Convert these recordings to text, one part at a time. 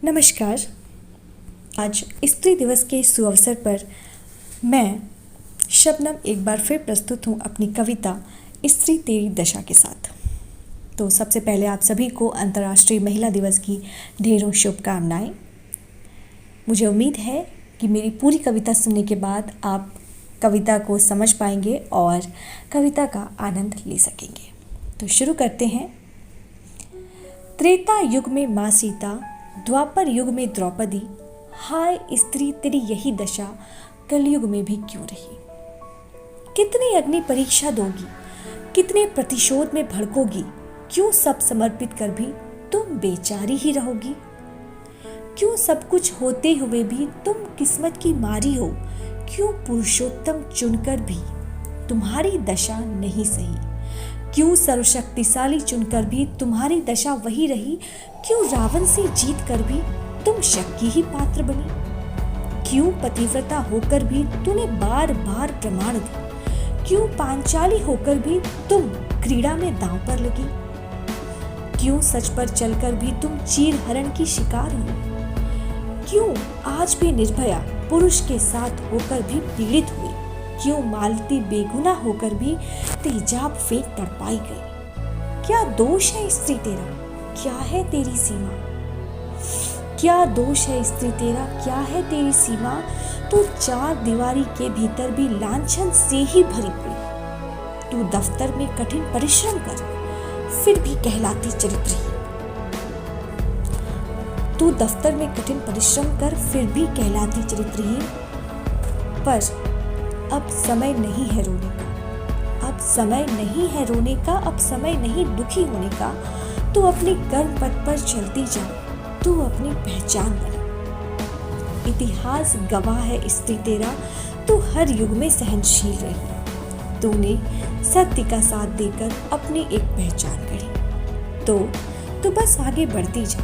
नमस्कार। आज स्त्री दिवस के सुअवसर पर मैं शबनम एक बार फिर प्रस्तुत हूँ अपनी कविता स्त्री तेरी दशा के साथ। तो सबसे पहले आप सभी को अंतर्राष्ट्रीय महिला दिवस की ढेरों शुभकामनाएं। मुझे उम्मीद है कि मेरी पूरी कविता सुनने के बाद आप कविता को समझ पाएंगे और कविता का आनंद ले सकेंगे। तो शुरू करते हैं। त्रेता युग में माँ सीता, द्वापर युग में द्रौपदी, हाय स्त्री तेरी यही दशा कलयुग में भी क्यों रही। कितनी अग्नि परीक्षा दोगी, कितने प्रतिशोध में भड़कोगी, क्यों सब समर्पित कर भी तुम बेचारी ही रहोगी। क्यों सब कुछ होते हुए भी तुम किस्मत की मारी हो, क्यों पुरुषोत्तम चुनकर भी तुम्हारी दशा नहीं सही। क्यों सर्वशक्तिशाली चुनकर भी तुम्हारी दशा वही रही, क्यों रावण से जीत कर भी तुम शक की ही पात्र बनी। क्यों पतिव्रता होकर भी तूने बार बार प्रमाण दी, क्यों पांचाली होकर भी तुम क्रीड़ा में दांव पर लगी। क्यों सच पर चलकर भी तुम चीर हरण की शिकार हुई। क्यों आज भी निर्भया पुरुष के साथ होकर भी पीड़ित हुई। क्यों मालती बेगुनाह होकर भी तेजाब फेंक तड़पाई गई। क्या दोष है स्त्री तेरा, क्या है तेरी सीमा। क्या दोष है स्त्री तेरा, क्या है तेरी सीमा। तू चार दीवारी के भीतर भी लांछन से ही भरी पड़ी। तू दफ्तर में कठिन परिश्रम कर फिर भी कहलाती चरित्रहीन। तू दफ्तर में कठिन परिश्रम कर फिर भी कहलाती चरित्रहीन। पर अब समय नहीं है रोने का, अब समय नहीं है रोने का, अब समय नहीं दुखी होने का। तू अपने कर्म पथ पर चलती जा, तू अपनी पहचान बना। इतिहास गवाह है स्त्री तेरा, तू हर युग में सहनशील रही। तूने सत्य का साथ देकर अपनी एक पहचान गढ़ी। तो बस आगे बढ़ती जा,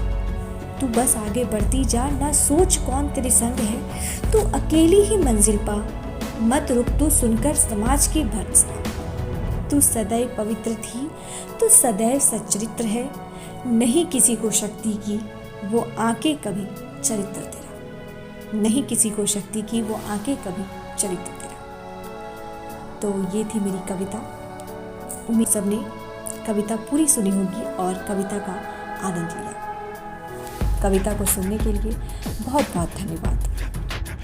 तू बस आगे बढ़ती जा। ना सोच कौन तेरे संग है, तू अकेली ही मंजिल पा। मत रुक तू सुनकर समाज की भर्त्सना। तू सदैव पवित्र थी, तू सदैव सच्चरित्र है। नहीं किसी को शक्ति की वो आंखें कभी चरित्र तेरा। नहीं किसी को शक्ति की वो आंखें कभी चरित्र तेरा। तो ये थी मेरी कविता। उम्मीद सबने कविता पूरी सुनी होगी और कविता का आनंद लिया। कविता को सुनने के लिए बहुत बहुत धन्यवाद।